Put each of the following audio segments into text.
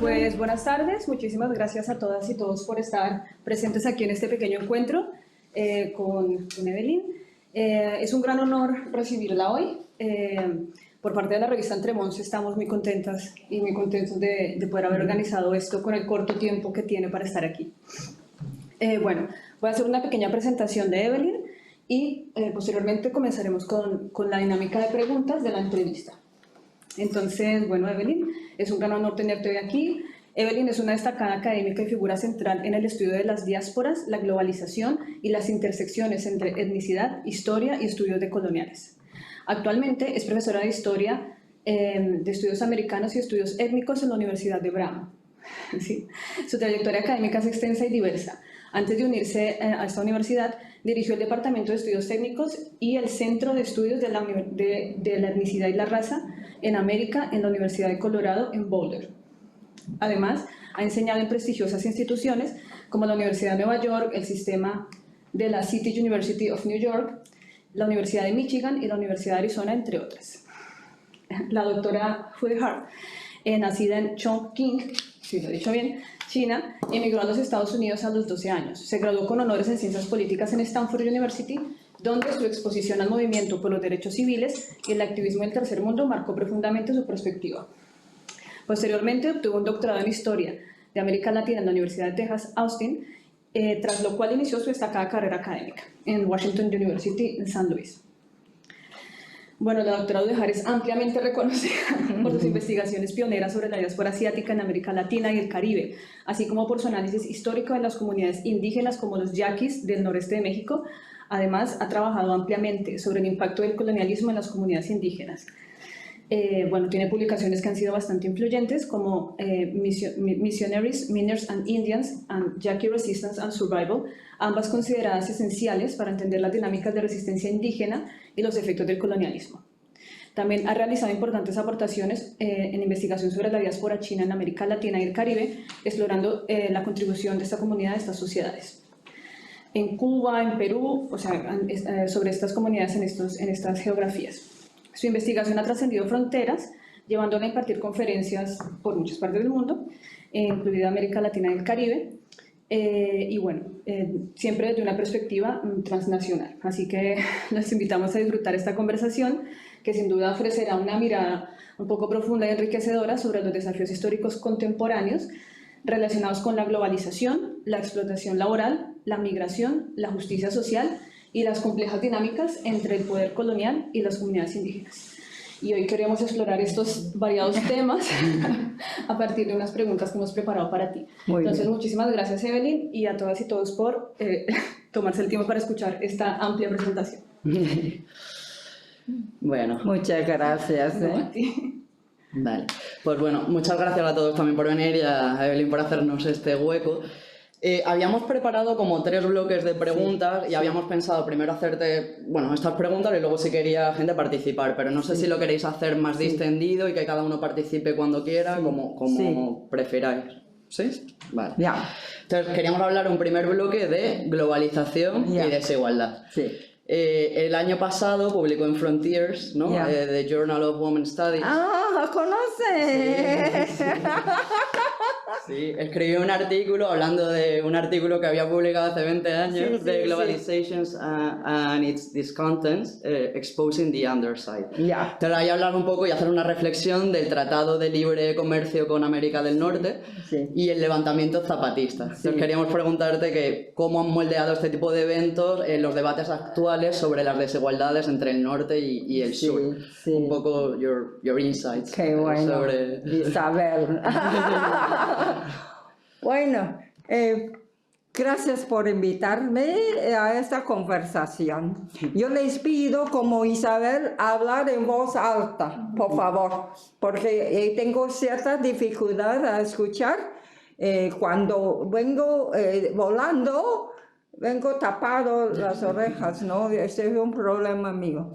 Pues buenas tardes, muchísimas gracias a todas y todos por estar presentes aquí en este pequeño encuentro con Evelyn. Es un gran honor recibirla hoy. Por parte de la revista Entre Mons estamos muy contentas y muy contentos de poder haber organizado esto con el corto tiempo que tiene para estar aquí. Bueno, voy a hacer una pequeña presentación de Evelyn y posteriormente comenzaremos con la dinámica de preguntas de la entrevista. Entonces, bueno, Evelyn, es un gran honor tenerte hoy aquí. Evelyn es una destacada académica y figura central en el estudio de las diásporas, la globalización y las intersecciones entre etnicidad, historia y estudios decoloniales. Actualmente es profesora de Historia de Estudios Americanos y Estudios Étnicos en la Universidad de Brown. Sí. Su trayectoria académica es extensa y diversa. Antes de unirse a esta universidad, dirigió el Departamento de Estudios Técnicos y el Centro de Estudios de la Etnicidad y la Raza en América en la Universidad de Colorado en Boulder. Además, ha enseñado en prestigiosas instituciones como la Universidad de Nueva York, el sistema de la City University of New York, la Universidad de Michigan y la Universidad de Arizona, entre otras. La doctora Hu Hart, nacida en Chongqing, si lo he dicho bien, China, emigró a los Estados Unidos a los 12 años. Se graduó con honores en Ciencias Políticas en Stanford University, donde su exposición al movimiento por los derechos civiles y el activismo del tercer mundo marcó profundamente su perspectiva. Posteriormente obtuvo un doctorado en Historia de América Latina en la Universidad de Texas, Austin, tras lo cual inició su destacada carrera académica en Washington University en San Luis. Bueno, la doctora Udejar es ampliamente reconocida por sus investigaciones pioneras sobre la diáspora asiática en América Latina y el Caribe, así como por su análisis histórico de las comunidades indígenas como los yaquis del noreste de México. Además, ha trabajado ampliamente sobre el impacto del colonialismo en las comunidades indígenas. Bueno, tiene publicaciones que han sido bastante influyentes como Missionaries, Miners and Indians and Yaqui Resistance and Survival, ambas consideradas esenciales para entender las dinámicas de resistencia indígena y los efectos del colonialismo. También ha realizado importantes aportaciones en investigación sobre la diáspora china en América Latina y el Caribe, explorando la contribución de esta comunidad a estas sociedades. En Cuba, en Perú, o sea, sobre estas comunidades en estas geografías. Su investigación ha trascendido fronteras, llevándola a impartir conferencias por muchas partes del mundo, incluida América Latina y el Caribe, y bueno, siempre desde una perspectiva transnacional. Así que los invitamos a disfrutar esta conversación, que sin duda ofrecerá una mirada un poco profunda y enriquecedora sobre los desafíos históricos contemporáneos relacionados con la globalización, la explotación laboral, la migración, la justicia social y las complejas dinámicas entre el poder colonial y las comunidades indígenas. Y hoy queremos explorar estos variados temas a partir de unas preguntas que hemos preparado para ti. Entonces, muchísimas gracias, Evelyn, y a todas y todos por tomarse el tiempo para escuchar esta amplia presentación. Bueno, muchas gracias. No, a ti. Vale, pues bueno, muchas gracias a todos también por venir y a Evelyn por hacernos este hueco. Habíamos preparado como 3 bloques de preguntas y habíamos pensado primero hacerte, bueno, estas preguntas y luego si quería gente participar, pero no sé si lo queréis hacer más distendido y que cada uno participe cuando quiera, como prefiráis. ¿Sí? Vale. Ya. Entonces, queríamos hablar un primer bloque de globalización y desigualdad. Sí. El año pasado publicó en Frontiers, ¿no? The Journal of Women Studies. ¡Ah, conoce! Sí. Sí, escribió un artículo hablando de un artículo que había publicado hace 20 años de Globalization and its Discontents, Exposing the Underside. Entonces ahí hablar un poco y hacer una reflexión del Tratado de Libre Comercio con América del Norte y el levantamiento zapatista. Entonces queríamos preguntarte que cómo han moldeado este tipo de eventos en los debates actuales sobre las desigualdades entre el norte y el sur. Un poco your insights. Qué bueno, sobre... Isabel. Bueno, gracias por invitarme a esta conversación. Yo les pido, como Isabel, hablar en voz alta, por favor, porque tengo cierta dificultad a escuchar. Cuando vengo volando, vengo tapado las orejas, ¿no? Ese es un problema mío.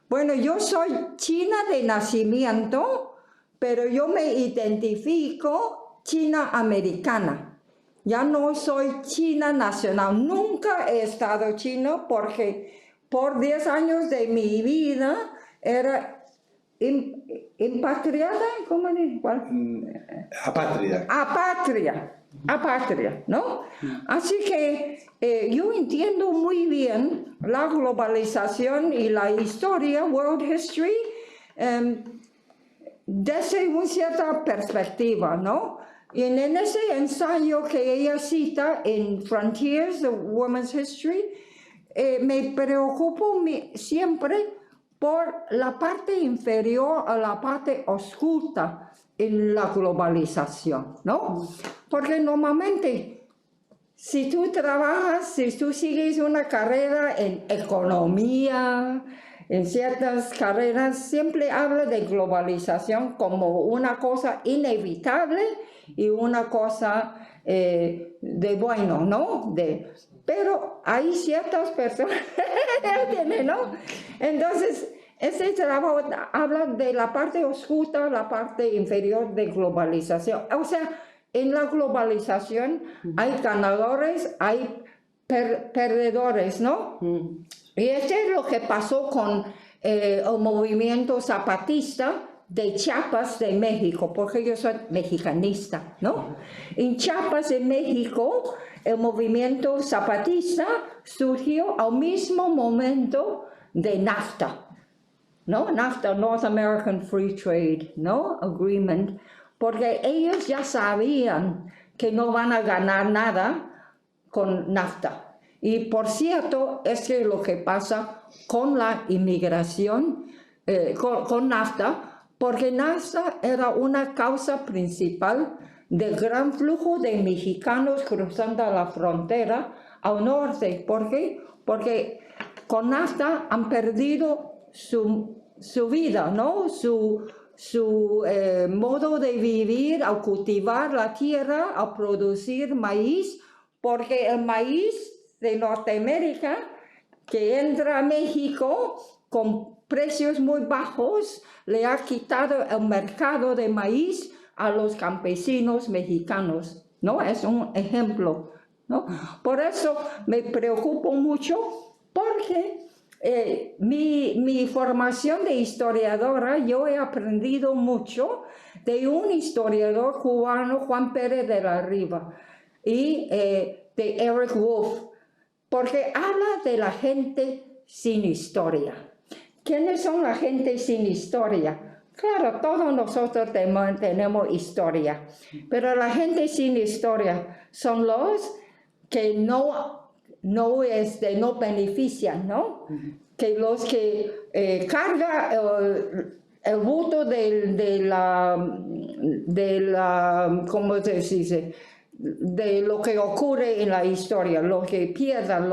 Bueno, yo soy china de nacimiento, pero yo me identifico china americana. Ya no soy china nacional. Nunca he estado chino porque por 10 años de mi vida era impatriada, ¿cómo dice? Apátrida. Apatria, ¿no? Así que yo entiendo muy bien la globalización y la historia, world history, desde una cierta perspectiva, ¿no? Y en ese ensayo que ella cita en Frontiers, the Women's History, me preocupo siempre por la parte inferior a la parte oscura en la globalización, ¿no? Porque normalmente, si tú trabajas, si tú sigues una carrera en economía, en ciertas carreras, siempre habla de globalización como una cosa inevitable y una cosa de bueno, ¿no? Pero hay ciertas personas, ¿no? Entonces, este trabajo habla de la parte oscura, la parte inferior de globalización. O sea, en la globalización hay ganadores, hay perdedores, ¿no? Y esto es lo que pasó con el movimiento zapatista de Chiapas, de México, porque yo soy mexicanista, ¿no? En Chiapas, en México, el movimiento zapatista surgió al mismo momento de NAFTA, ¿no? NAFTA, North American Free Trade, ¿no? Agreement, porque ellos ya sabían que no van a ganar nada con NAFTA. Y por cierto, es que lo que pasa con la inmigración, con NAFTA, porque NAFTA era una causa principal del gran flujo de mexicanos cruzando la frontera al norte. ¿Por qué? Porque con NAFTA han perdido su vida, ¿no? Su modo de vivir, al cultivar la tierra, al producir maíz, porque el maíz de Norteamérica que entra a México con precios muy bajos le ha quitado el mercado de maíz a los campesinos mexicanos, ¿no? Es un ejemplo, ¿no? Por eso me preocupo mucho porque mi formación de historiadora, yo he aprendido mucho de un historiador cubano, Juan Pérez de la Riva, y de Eric Wolf, porque habla de la gente sin historia. ¿Quiénes son la gente sin historia? Claro, todos nosotros tenemos historia, pero la gente sin historia son los que no benefician, ¿no? Que los que cargan el voto de la, ¿cómo se dice? De lo que ocurre en la historia, lo que pierdan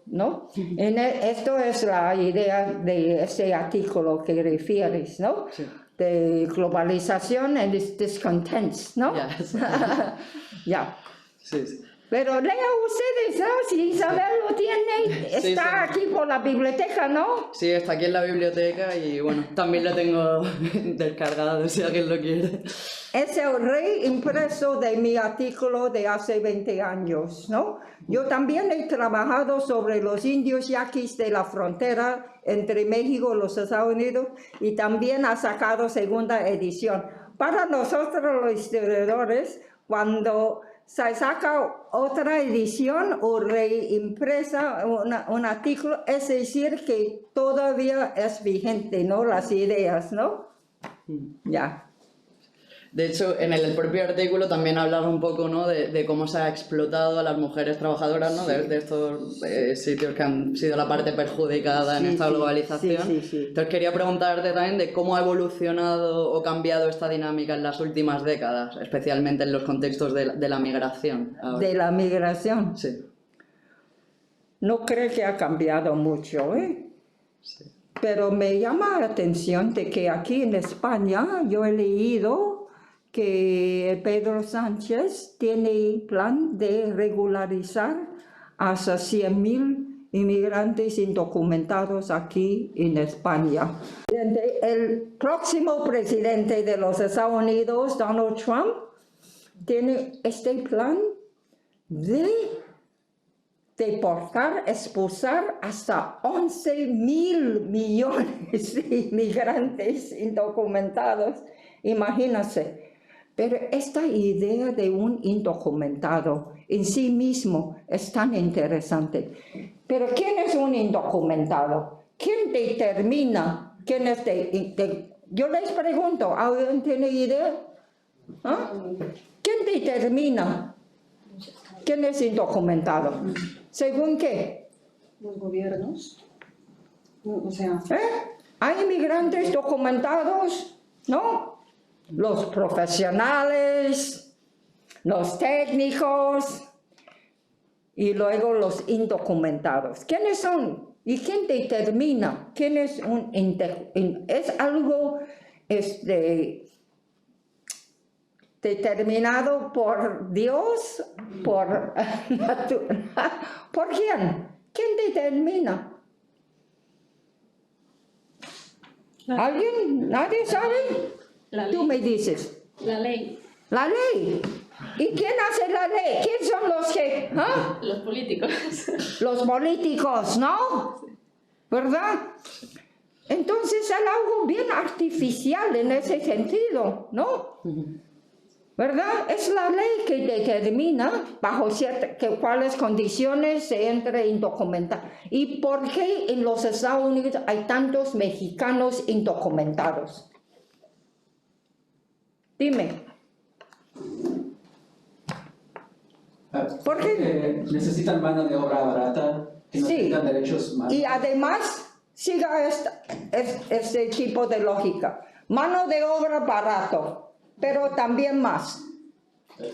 ¿no? Esto es la idea de este artículo que refieres, ¿no? Sí. De globalización and discontents, ¿no? Yes. Ya. Sí, sí. Pero lean ustedes, ¿no? Si Isabel lo tiene, Sí, está sí. aquí por la biblioteca, ¿no? Sí, está aquí en la biblioteca y bueno, también lo tengo descargado si alguien lo quiere. Es el reimpreso de mi artículo de hace 20 años, ¿no? Yo también he trabajado sobre los indios yaquis de la frontera entre México y los Estados Unidos y también ha sacado segunda edición. Para nosotros los historiadores, cuando se saca otra edición o reimpresa un artículo, es decir que todavía es vigente, ¿no? Las ideas, ¿no? Ya. De hecho, en el propio artículo también hablaba un poco, ¿no? de cómo se ha explotado a las mujeres trabajadoras, ¿no? De estos sitios que han sido la parte perjudicada en esta globalización. Sí. Entonces quería preguntarte también de cómo ha evolucionado o cambiado esta dinámica en las últimas décadas, especialmente en los contextos de la migración. Ahora. De la migración. Sí. No creo que ha cambiado mucho, ¿eh? Sí. Pero me llama la atención de que aquí en España yo he leído que Pedro Sánchez tiene plan de regularizar hasta 100.000 inmigrantes indocumentados aquí en España. El próximo presidente de los Estados Unidos, Donald Trump, tiene este plan de deportar, expulsar hasta 11.000 millones de inmigrantes indocumentados. Imagínense. Pero esta idea de un indocumentado en sí mismo es tan interesante. Pero ¿quién es un indocumentado? ¿Quién determina quién es Yo les pregunto, ¿alguien tiene idea? ¿Ah? ¿Quién determina quién es indocumentado? ¿Según qué? Los gobiernos. O sea, ¿Hay inmigrantes documentados? ¿No? Los profesionales, los técnicos y luego los indocumentados. ¿Quiénes son? ¿Y quién determina quién es es algo determinado por Dios? ¿Por quién? ¿Quién determina? ¿Alguien? ¿Nadie sabe? La ley. Tú me dices. La ley. La ley. ¿Y quién hace la ley? ¿Quién son los que? ¿Ah? Los políticos. Los políticos, ¿no? ¿Verdad? Entonces es algo bien artificial en ese sentido, ¿no? ¿Verdad? Es la ley que determina bajo cuáles condiciones se entre indocumentados. ¿Y por qué en los Estados Unidos hay tantos mexicanos indocumentados? Dime. ¿Por qué? Necesitan mano de obra barata, que no tengan derechos humanos. Y además, siga este tipo de lógica. Mano de obra barato, pero también más.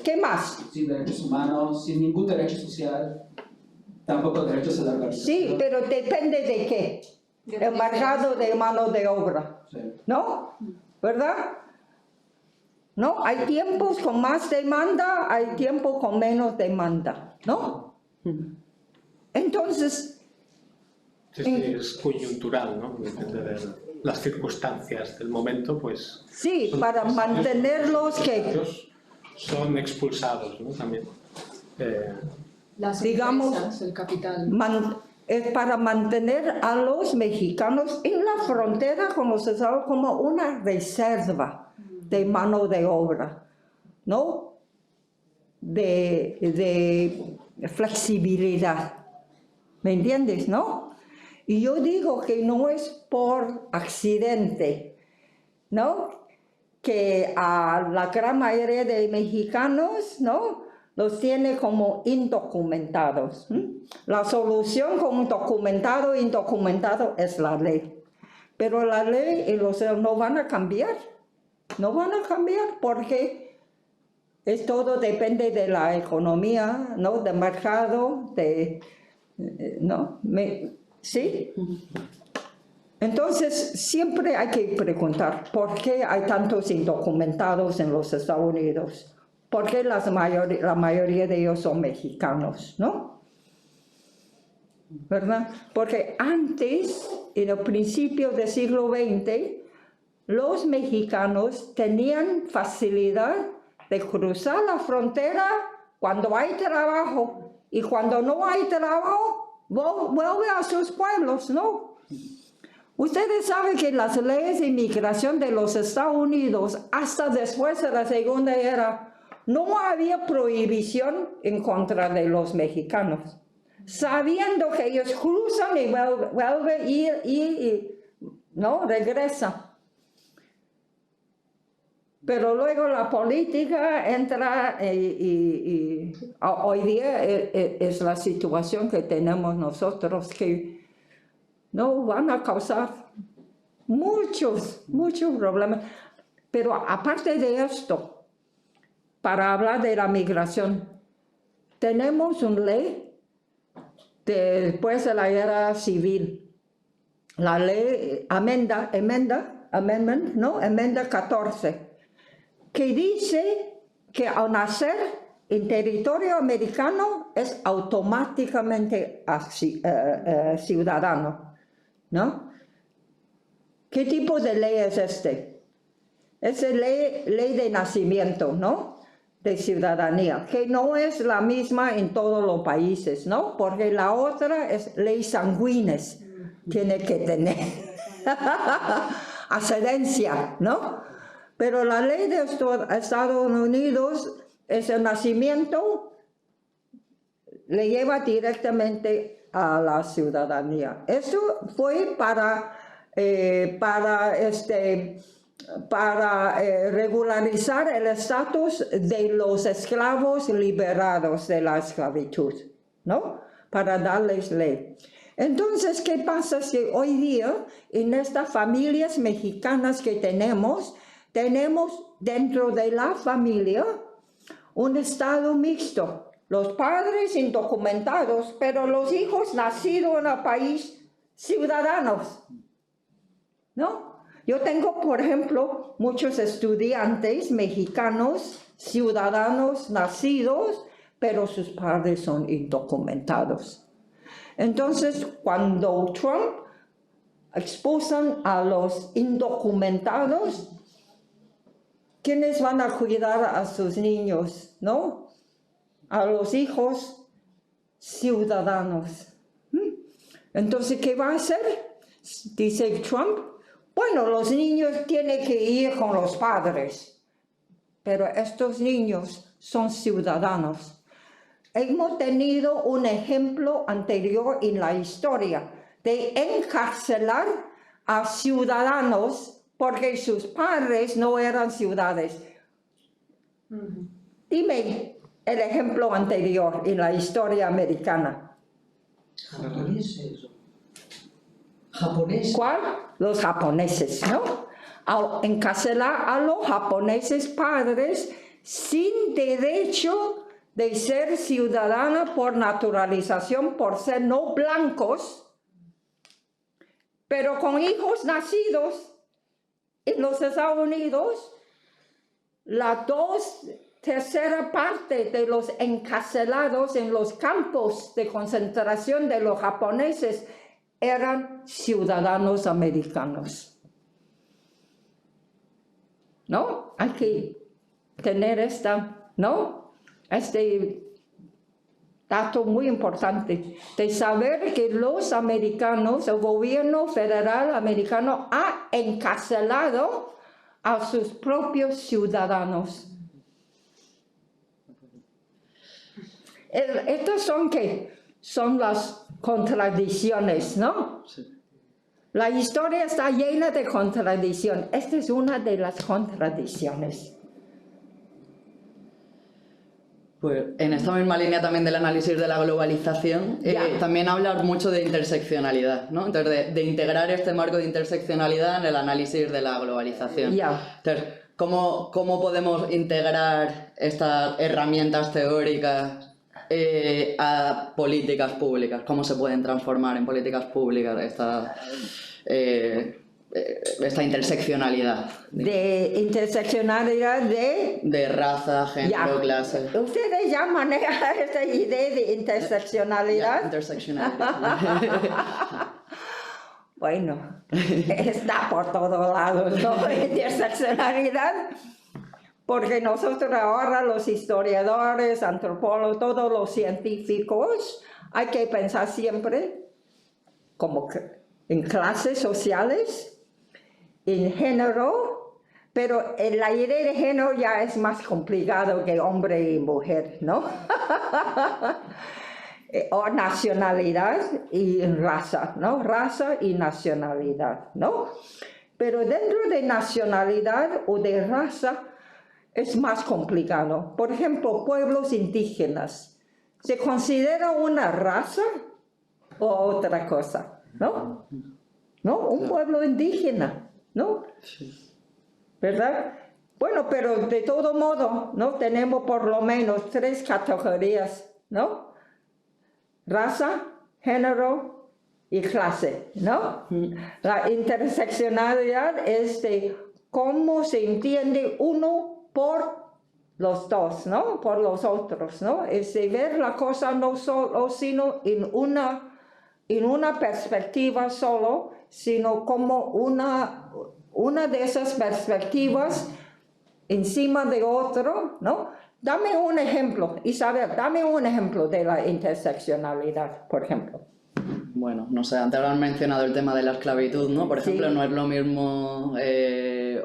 ¿Qué más? Sin derechos humanos, sin ningún derecho social, tampoco derechos a la organización. Sí, pero depende de qué. El mercado de mano de obra. Sí. ¿No? ¿Verdad? ¿No? Hay tiempos con más demanda, hay tiempos con menos demanda, ¿no? Entonces... Es coyuntural, ¿no? Depende de las circunstancias del momento, pues... Sí, para mantenerlos que... Ellos son expulsados, ¿no? También. las Digamos, empresas, el capital. Es para mantener a los mexicanos en la frontera con los Estados como una reserva de mano de obra, ¿no? De flexibilidad. ¿Me entiendes, no? Y yo digo que no es por accidente, ¿no? Que a la gran mayoría de mexicanos, ¿no? Los tiene como indocumentados. La solución con documentado e indocumentado es la ley. Pero la ley y los no van a cambiar. No van a cambiar porque todo depende de la economía, ¿no? Del mercado, ¿no? ¿Sí? Entonces, siempre hay que preguntar, ¿por qué hay tantos indocumentados en los Estados Unidos? ¿Por qué la mayoría de ellos son mexicanos, no? ¿Verdad? Porque antes, en el principio del siglo XX, los mexicanos tenían facilidad de cruzar la frontera cuando hay trabajo y cuando no hay trabajo, vuelve a sus pueblos, ¿no? Ustedes saben que las leyes de inmigración de los Estados Unidos, hasta después de la Segunda Guerra, no había prohibición en contra de los mexicanos. Sabiendo que ellos cruzan y vuelven y ¿no? Regresan. Pero luego la política entra y hoy día es la situación que tenemos nosotros, que no van a causar muchos problemas. Pero aparte de esto, para hablar de la migración, tenemos una ley después de la guerra civil, la ley Amendment 14, que dice que al nacer en territorio americano es automáticamente ciudadano, ¿no? ¿Qué tipo de ley es este? Es ley de nacimiento, ¿no? de ciudadanía, que no es la misma en todos los países, ¿no? Porque la otra es ley sanguíneas, tiene que tener ascendencia, ¿no? Pero la ley de Estados Unidos es el nacimiento, le lleva directamente a la ciudadanía. Eso fue para regularizar el estatus de los esclavos liberados de la esclavitud, ¿no? Para darles ley. Entonces, ¿qué pasa si hoy día en estas familias mexicanas que tenemos dentro de la familia un estado mixto? Los padres indocumentados, pero los hijos nacidos en el país ciudadanos, ¿no? Yo tengo, por ejemplo, muchos estudiantes mexicanos, ciudadanos nacidos, pero sus padres son indocumentados. Entonces, cuando Trump expulsan a los indocumentados, ¿quiénes van a cuidar a sus niños, no? A los hijos ciudadanos. Entonces, ¿qué va a hacer? Dice Trump, bueno, los niños tienen que ir con los padres, pero estos niños son ciudadanos. Hemos tenido un ejemplo anterior en la historia de encarcelar a ciudadanos porque sus padres no eran ciudadanos. Dime el ejemplo anterior en la historia americana. Japoneses. ¿Cuál? Los japoneses, ¿no? Al encarcelar a los japoneses padres sin derecho de ser ciudadanos por naturalización, por ser no blancos, pero con hijos nacidos en los Estados Unidos, la 2/3 parte de los encarcelados en los campos de concentración de los japoneses eran ciudadanos americanos. ¿No? Hay que tener este dato muy importante de saber que los americanos, el gobierno federal americano ha encarcelado a sus propios ciudadanos. Estos son ¿qué? Son las contradicciones, ¿no? Sí. La historia está llena de contradicciones. Esta es una de las contradicciones. Pues en esta misma línea también del análisis de la globalización, también hablar mucho de interseccionalidad, ¿no? Entonces, de integrar este marco de interseccionalidad en el análisis de la globalización. Entonces, ¿cómo podemos integrar estas herramientas teóricas a políticas públicas? ¿Cómo se pueden transformar en políticas públicas esta interseccionalidad? De interseccionalidad de raza, género, clase. ¿Ustedes ya manejan esta idea de interseccionalidad? Interseccionalidad. Bueno, está por todos lados, ¿no? Interseccionalidad. Porque nosotros ahora los historiadores, antropólogos, todos los científicos, hay que pensar siempre como que en clases sociales, en género, pero la idea de género ya es más complicado que hombre y mujer, ¿no? O nacionalidad y raza, ¿no? Raza y nacionalidad, ¿no? Pero dentro de nacionalidad o de raza, es más complicado. Por ejemplo, pueblos indígenas. ¿Se considera una raza o otra cosa? ¿No? ¿No? Un pueblo indígena, ¿no? ¿Verdad? Bueno, pero de todo modo, ¿no? Tenemos por lo menos 3 categorías, ¿no? Raza, género y clase, ¿no? La interseccionalidad es de cómo se entiende uno por los dos, ¿no? Por los otros, ¿no? Es de ver la cosa no solo, sino en una perspectiva solo, sino como una de esas perspectivas encima de otro, ¿no? Dame un ejemplo, Isabel, dame un ejemplo de la interseccionalidad, por ejemplo. Bueno, no sé, antes han mencionado el tema de la esclavitud, ¿no? Por ejemplo, Sí. no es lo mismo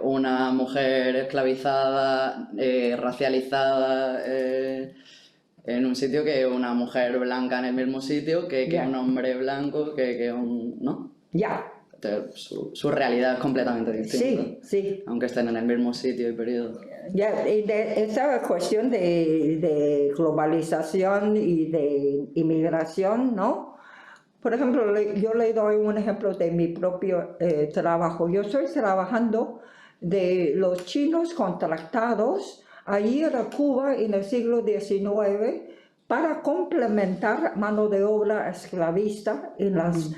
una mujer esclavizada, racializada en un sitio que una mujer blanca en el mismo sitio, que Ya. un hombre blanco, que un... ¿no? Ya, Entonces, su realidad es completamente distinta, sí, sí. aunque estén en el mismo sitio y periodo. Ya, y de esa cuestión de globalización y de inmigración, ¿no? Por ejemplo, yo le doy un ejemplo de mi propio trabajo. Yo estoy trabajando de los chinos contratados a ir a Cuba en el siglo XIX para complementar mano de obra esclavista en las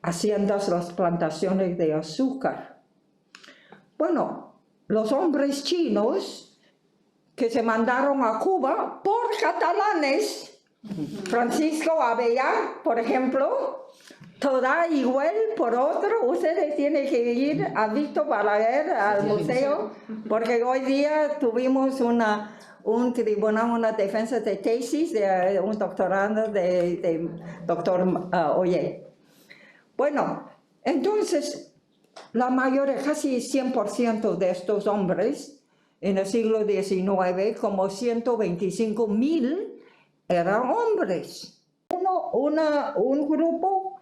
haciendas, las plantaciones de azúcar. Bueno, los hombres chinos que se mandaron a Cuba por catalanes, Francisco Abella, por ejemplo, Torá igual por otro, ustedes tienen que ir a Víctor Balaguer al museo, porque hoy día tuvimos un tribunal, una defensa de tesis de un doctorando de doctor Oye. Bueno, entonces, la mayoría, casi 100% de estos hombres en el siglo XIX, como 125,000, eran hombres. Un grupo,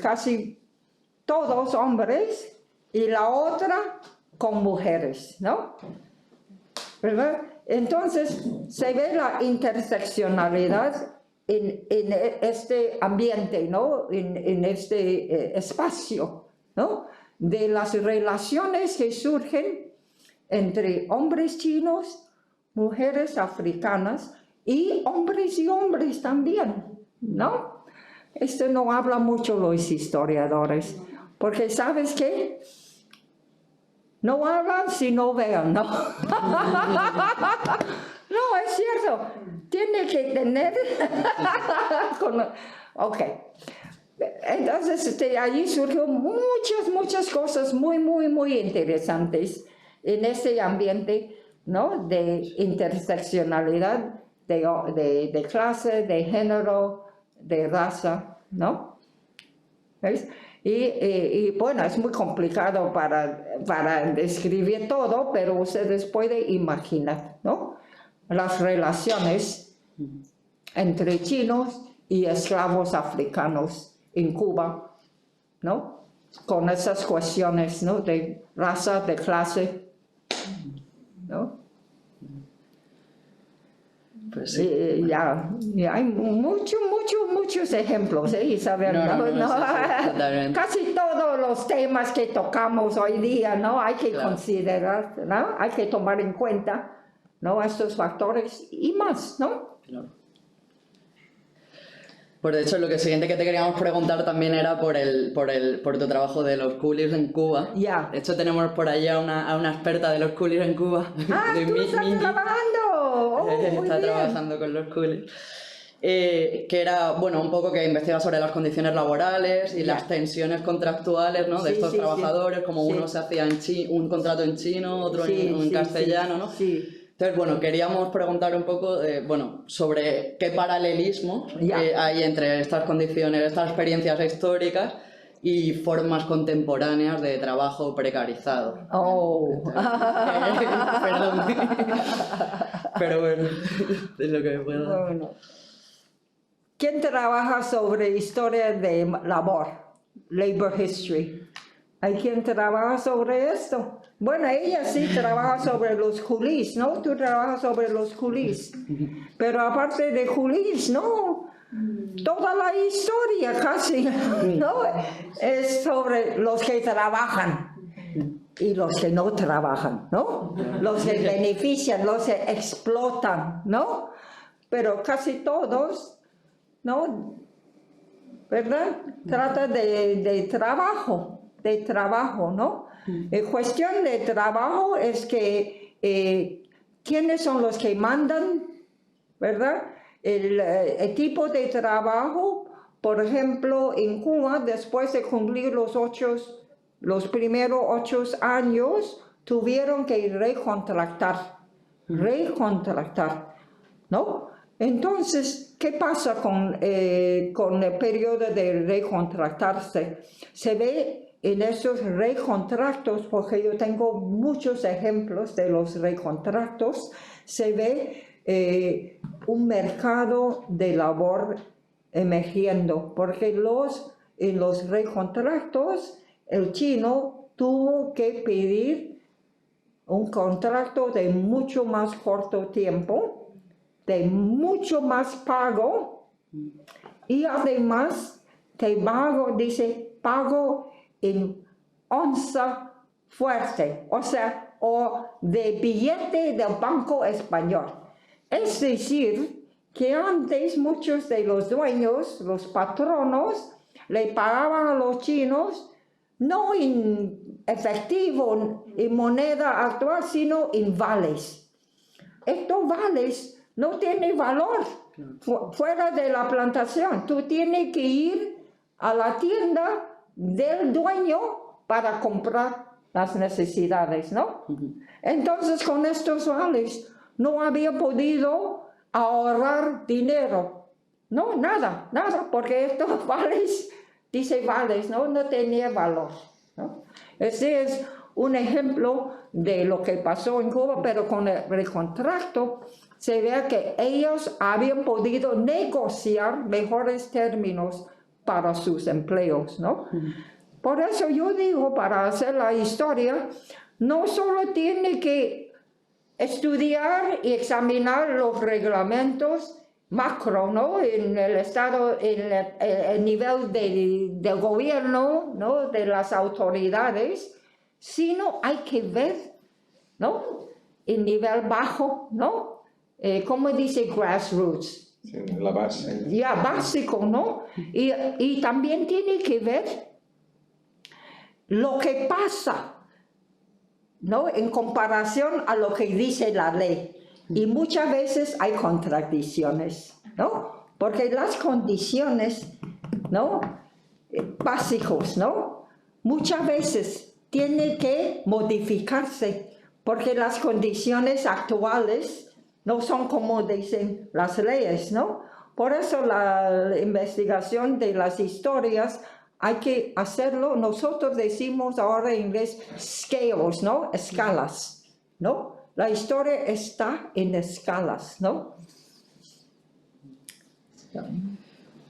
casi todos hombres, y la otra con mujeres, ¿no? ¿Verdad? Entonces, se ve la interseccionalidad en este ambiente, ¿no? En este espacio, ¿no? De las relaciones que surgen entre hombres chinos, mujeres africanas y hombres también, ¿no? Esto no habla mucho los historiadores, porque ¿sabes qué? No hablan si no vean, ¿no? No, es cierto. Tiene que tener... Ok. Entonces, allí surgió muchas cosas muy interesantes en este ambiente, ¿no? De interseccionalidad, de clase, de género, de raza, ¿no? ¿Ves? Y bueno, es muy complicado para describir todo, pero ustedes pueden imaginar, ¿no? Las relaciones entre chinos y esclavos africanos en Cuba, ¿no? Con esas cuestiones, ¿no? De raza, de clase, ¿no? Pues sí. Y hay muchos ejemplos, Isabel. No, sí, totalmente. Casi todos los temas que tocamos hoy día, ¿no? Hay que considerar, ¿no? Hay que tomar en cuenta, ¿no? Estos factores y más, ¿no? Claro. Pues de hecho, lo siguiente que te queríamos preguntar también era por tu trabajo de los coolies en Cuba. Ya. De hecho, tenemos por allá a una experta de los coolies en Cuba. ¡Ah, de tú estás Minji. trabajando! Oh, muy Está bien. trabajando con los coolies. Que era, bueno, un poco que investiga sobre las condiciones laborales y las tensiones contractuales, ¿no? De Sí, estos sí, trabajadores, sí. como Sí. uno se hacía un contrato en chino, otro Sí, en sí, castellano, sí, ¿no? sí. Entonces, bueno, queríamos preguntar un poco, bueno, sobre qué paralelismo hay entre estas condiciones, estas experiencias históricas y formas contemporáneas de trabajo precarizado. Oh. Perdón. Pero bueno, es lo que me puedo... Bueno. ¿Quién trabaja sobre historia de labor? Labor history. ¿Hay quien trabaja sobre esto? Bueno, ella sí trabaja sobre los coolies, ¿no? Tú trabajas sobre los coolies. Pero aparte de coolies, ¿no? Toda la historia casi, ¿no? Es sobre los que trabajan y los que no trabajan, ¿no? Los que benefician, los que explotan, ¿no? Pero casi todos, ¿no? ¿Verdad? Trata de trabajo, ¿no? En cuestión de trabajo es que ¿quiénes son los que mandan? ¿Verdad? El tipo de trabajo, por ejemplo, en Cuba, después de cumplir los primeros 8 años, tuvieron que recontractar, recontractar, ¿no? Entonces, ¿qué pasa con el periodo de recontractarse? Se ve en esos recontractos, porque yo tengo muchos ejemplos de los recontractos, se ve un mercado de labor emergiendo, porque en los recontractos el chino tuvo que pedir un contrato de mucho más corto tiempo, de mucho más pago, y además dice pago en onza fuerte, o sea, o de billete del Banco Español. Es decir, que antes muchos de los dueños, los patronos, le pagaban a los chinos no en efectivo, en moneda actual, sino en vales. Estos vales no tienen valor fuera de la plantación. Tú tienes que ir a la tienda del dueño para comprar las necesidades, ¿no? Entonces, con estos vales no había podido ahorrar dinero. No, nada, porque estos vales, dice vales, ¿no? No tenía valor, ¿no? Ese es un ejemplo de lo que pasó en Cuba, pero con el recontracto se ve que ellos habían podido negociar mejores términos para sus empleos, ¿no? Por eso yo digo, para hacer la historia, no solo tiene que estudiar y examinar los reglamentos macro, ¿no? En el estado, en el nivel del gobierno, ¿no? De las autoridades, sino hay que ver, ¿no? El nivel bajo, ¿no? ¿Cómo dice grassroots? Sí, la base. Ya, básico, ¿no? Y también tiene que ver lo que pasa, ¿no? En comparación a lo que dice la ley. Y muchas veces hay contradicciones, ¿no? Porque las condiciones, ¿no? Básicos, ¿no? Muchas veces tienen que modificarse porque las condiciones actuales no son como dicen las leyes, ¿no? Por eso la investigación de las historias hay que hacerlo. Nosotros decimos ahora en inglés scales, ¿no? Escalas, ¿no? La historia está en escalas, ¿no?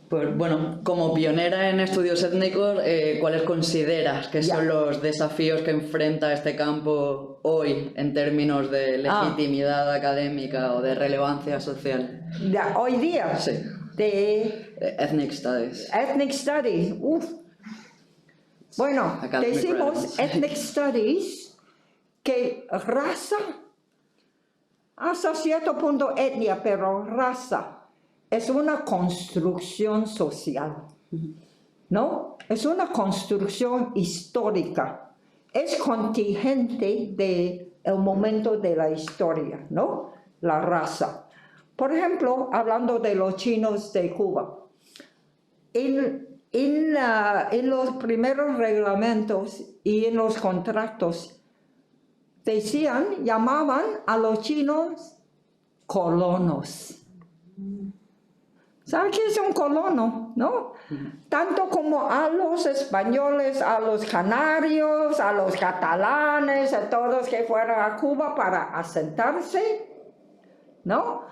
Pues bueno, como pionera en estudios étnicos, ¿cuáles consideras que son los desafíos que enfrenta este campo hoy en términos de legitimidad académica o de relevancia social? Hoy día. Sí. De Ethnic Studies. Ethnic Studies, Bueno, Academic decimos relevance. Ethnic Studies que raza, hasta cierto punto etnia, pero raza es una construcción social, ¿no? Es una construcción histórica, es contingente del momento de la historia, ¿no? La raza. Por ejemplo, hablando de los chinos de Cuba, en los primeros reglamentos y en los contratos llamaban a los chinos colonos. ¿Saben qué es un colono? ¿No? Tanto como a los españoles, a los canarios, a los catalanes, a todos que fueron a Cuba para asentarse, ¿no?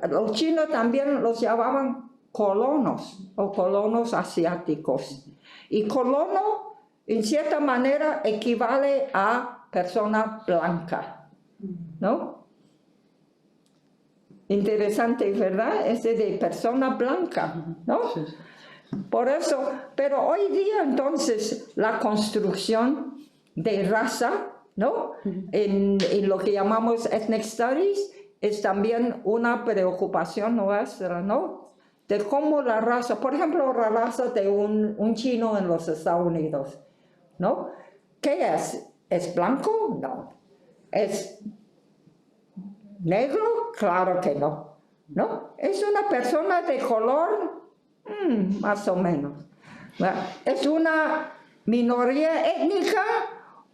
Los chinos también los llamaban colonos o colonos asiáticos. Y colono, en cierta manera, equivale a persona blanca, ¿no? Interesante, ¿verdad? Ese de persona blanca, ¿no? Por eso, pero hoy día entonces la construcción de raza, ¿no? En lo que llamamos Ethnic Studies es también una preocupación nuestra, ¿no? De cómo la raza, por ejemplo, la raza de un chino en los Estados Unidos, ¿no? ¿Qué es? ¿Es blanco? No. ¿Es negro? Claro que no, ¿no? ¿Es una persona de color? Más o menos. ¿Es una minoría étnica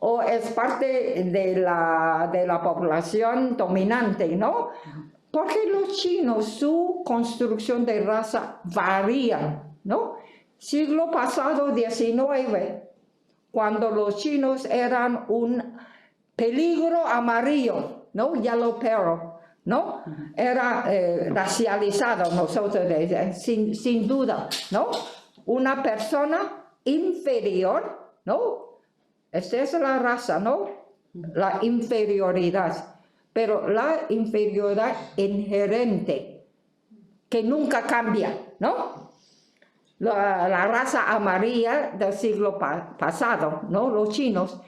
o es parte de la población dominante, ¿no? Porque los chinos, su construcción de raza varía, ¿no? Siglo pasado, 19, cuando los chinos eran un peligro amarillo, ¿no? Yellow peril, ¿no? Era racializado nosotros, sin duda, ¿no? Una persona inferior, ¿no? Esta es la raza, ¿no? La inferioridad, pero la inferioridad inherente, que nunca cambia, ¿no? La raza amarilla del siglo pasado, ¿no? Los chinos.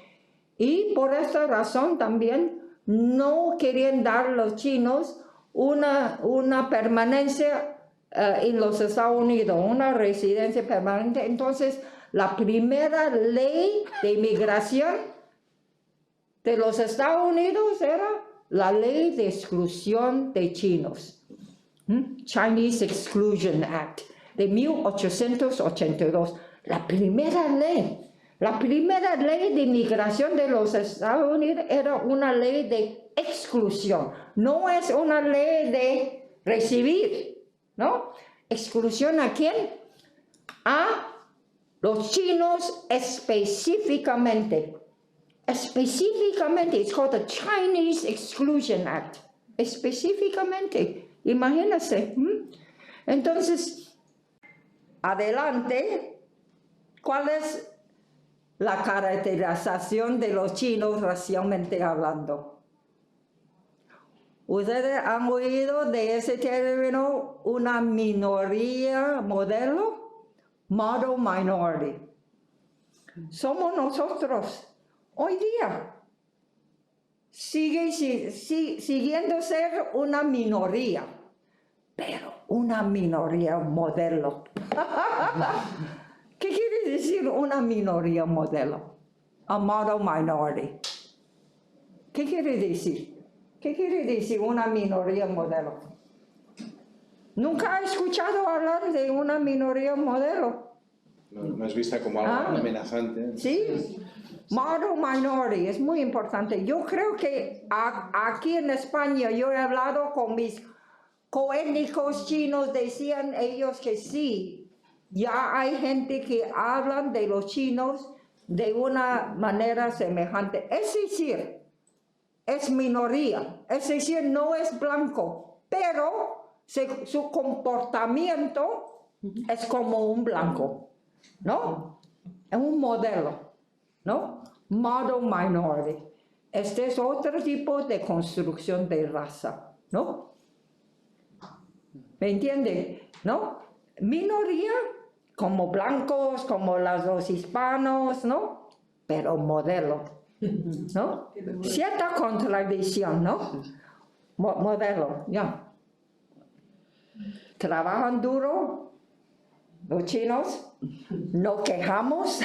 Y por esta razón también no querían dar los chinos una permanencia en los Estados Unidos, una residencia permanente. Entonces, la primera ley de inmigración de los Estados Unidos era la ley de exclusión de chinos, Chinese Exclusion Act, de 1882. La primera ley de inmigración de los Estados Unidos era una ley de exclusión, no es una ley de recibir, ¿no? ¿Exclusión a quién? A los chinos específicamente. Específicamente, it's called the Chinese Exclusion Act. Específicamente, imagínense. Entonces, adelante, ¿cuál es la caracterización de los chinos racialmente hablando? ¿Ustedes han oído de ese término, una minoría modelo? Model minority. Somos nosotros, hoy día, siguiendo ser una minoría, pero una minoría modelo. ¿Qué quiere decir una minoría modelo? A model minority. ¿Qué quiere decir? ¿Qué quiere decir una minoría modelo? ¿Nunca he escuchado hablar de una minoría modelo? No es vista como algo amenazante. Sí, model minority es muy importante. Yo creo que aquí en España yo he hablado con mis coétnicos chinos, decían ellos que sí, ya hay gente que hablan de los chinos de una manera semejante. Es decir, es minoría, es decir, no es blanco, pero su comportamiento es como un blanco, ¿no? Es un modelo, ¿no? Model minority. Este es otro tipo de construcción de raza, ¿no? ¿Me entienden? ¿No? Minoría, como blancos, como los hispanos, ¿no? Pero modelo, ¿no? Cierta contradicción, ¿no? Modelo, ya. Trabajan duro, los chinos, no quejamos,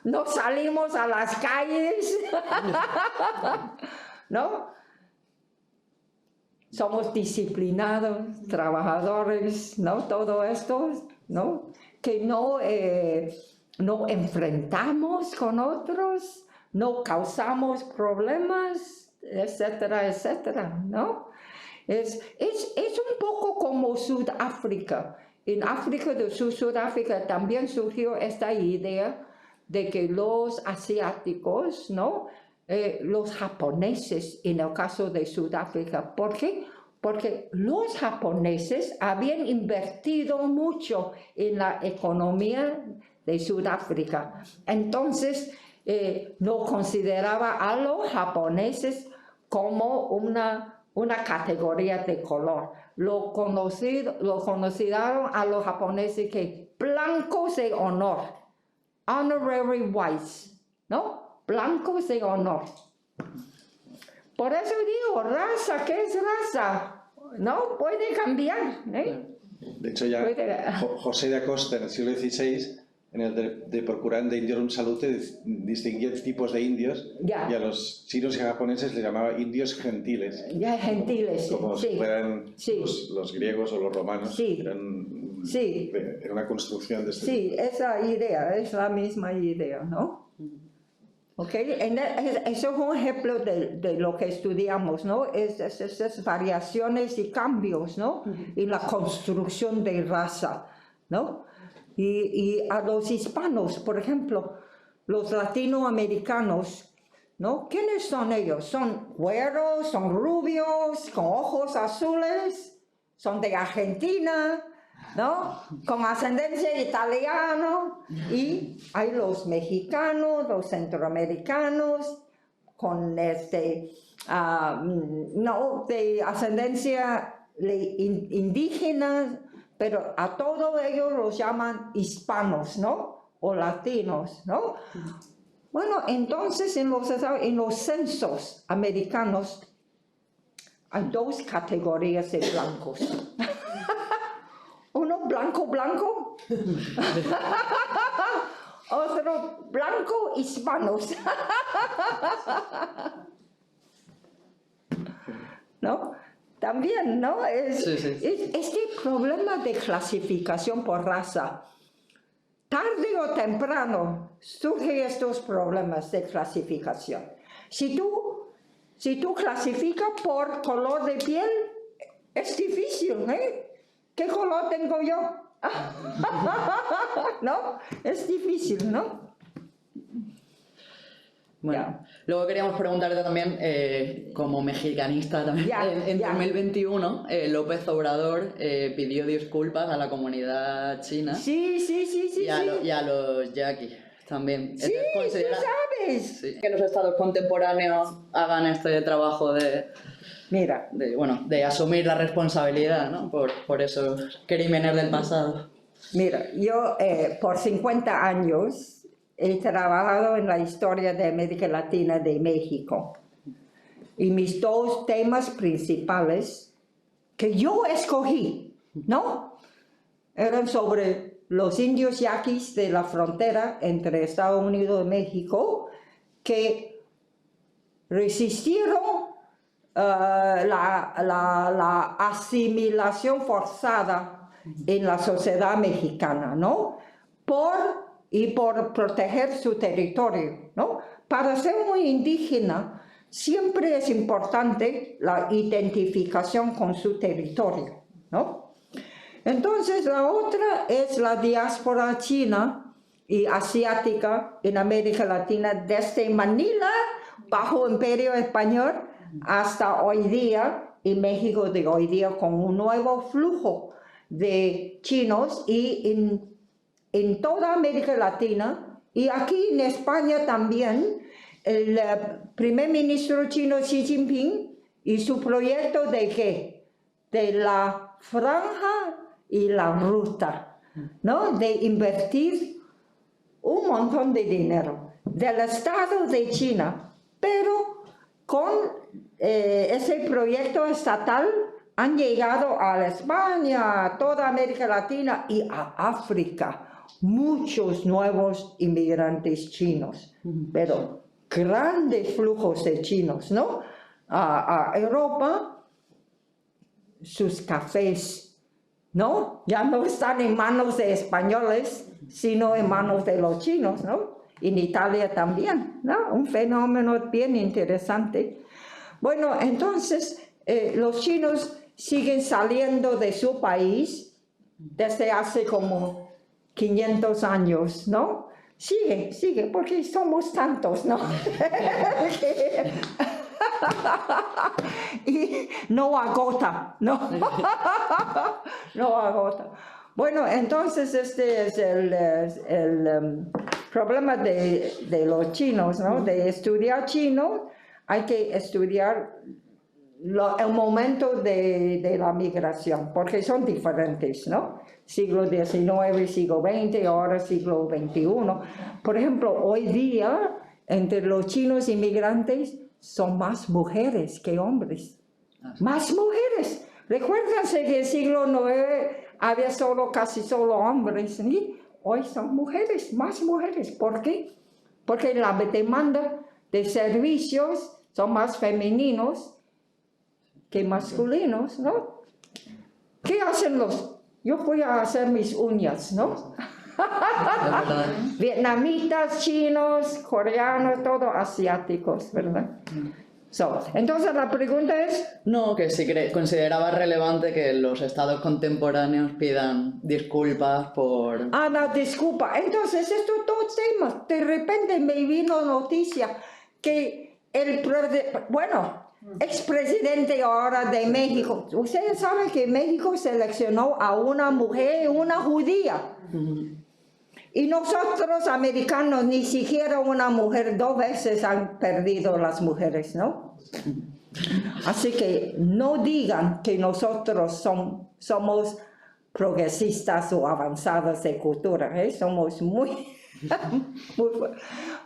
no salimos a las calles, ¿no? Somos disciplinados, trabajadores, ¿no? Todo esto, ¿no? Que no enfrentamos con otros, no causamos problemas, etcétera, etcétera, ¿no? Es un poco como Sudáfrica. En África del Sur, Sudáfrica, también surgió esta idea de que los asiáticos, ¿no? Los japoneses, en el caso de Sudáfrica. ¿Por qué? Porque los japoneses habían invertido mucho en la economía de Sudáfrica. Entonces, no consideraba a los japoneses como una categoría de color. Lo consideraron a los japoneses que blancos de honor, honorary whites, ¿no? Blancos de honor. Por eso digo, raza, ¿qué es raza? No puede cambiar, ¿eh? De hecho, ya José de Acosta en el siglo XVI, en el de Procurant d'Indiorum Salute, distinguía tipos de indios, Ya. y a los chinos y japoneses les llamaba indios gentiles. Ya gentiles, Como sí. si fueran Sí. los griegos o los romanos, Sí. eran Sí. en una construcción de este Sí, esa idea, es la misma idea, ¿no? ¿Ok? Eso es un ejemplo de lo que estudiamos, ¿no? Esas variaciones y cambios, ¿no? En la construcción de raza, ¿no? Y a los hispanos, por ejemplo, los latinoamericanos, ¿no? ¿Quiénes son ellos? ¿Son güeros, son rubios, con ojos azules? ¿Son de Argentina? ¿No? Con ascendencia italiana, y hay los mexicanos, los centroamericanos, con no, de ascendencia indígena, pero a todos ellos los llaman hispanos, ¿no? O latinos, ¿no? Bueno, entonces en los censos americanos hay dos categorías de blancos. Uno blanco, otro blanco hispanos. ¿No? También, ¿no? Este problema de clasificación por raza, tarde o temprano surgen estos problemas de clasificación. Si tú clasificas por color de piel, es difícil, ¿eh? ¿Qué color tengo yo? ¿No? Es difícil, ¿no? Bueno, luego queríamos preguntarte también, como mexicanista también, en 2021 López Obrador pidió disculpas a la comunidad china Sí. y a los yaquis también. Sí, tú sabes. Sí, que los estados contemporáneos hagan este trabajo Mira, de asumir la responsabilidad, ¿no? por esos crímenes del pasado. Mira, yo por 50 años he trabajado en la historia de América Latina de México. Y mis dos temas principales que yo escogí, ¿no? Eran sobre los indios yaquis de la frontera entre Estados Unidos y México, que resistieron la asimilación forzada en la sociedad mexicana, ¿no? Por proteger su territorio, ¿no? Para ser un indígena siempre es importante la identificación con su territorio, ¿no? Entonces la otra es la diáspora china y asiática en América Latina desde Manila, bajo Imperio Español, hasta hoy día, y México de hoy día con un nuevo flujo de chinos y en toda América Latina, y aquí en España también, el primer ministro chino Xi Jinping y su proyecto de ¿qué? De la franja y la ruta, ¿no? De invertir un montón de dinero del Estado de China, pero con ese proyecto estatal han llegado a España, a toda América Latina y a África muchos nuevos inmigrantes chinos, pero grandes flujos de chinos, ¿no? A Europa, sus cafés, ¿no? Ya no están en manos de españoles, sino en manos de los chinos, ¿no? En Italia también, ¿no? Un fenómeno bien interesante. Bueno, entonces, los chinos siguen saliendo de su país desde hace como 500 años, ¿no? Sigue, porque somos tantos, ¿no? Y no agota, ¿no? No agota. Bueno, entonces este es el problema de los chinos, ¿no? De estudiar chino, hay que estudiar el momento de la migración, porque son diferentes, ¿no? Siglo XIX, siglo XX, ahora siglo XXI. Por ejemplo, hoy día, entre los chinos inmigrantes, son más mujeres que hombres. Más mujeres. Recuérdense que en el siglo IX había casi solo hombres, ¿sí? Hoy son mujeres, más mujeres. ¿Por qué? Porque la demanda de servicios son más femeninos que masculinos, ¿no? ¿Qué hacen yo fui a hacer mis uñas, ¿no? Es verdad. Vietnamitas, chinos, coreanos, todos asiáticos, ¿verdad? Entonces la pregunta es, No, que si consideraba relevante que los estados contemporáneos pidan disculpas por... no, disculpa, entonces estos dos temas, de repente me vino noticia que expresidente ahora de México, ustedes saben que México seleccionó a una mujer, una judía. Y nosotros americanos ni siquiera una mujer 2 veces han perdido las mujeres, ¿no? Así que no digan que nosotros somos progresistas o avanzados de cultura, ¿eh? Somos muy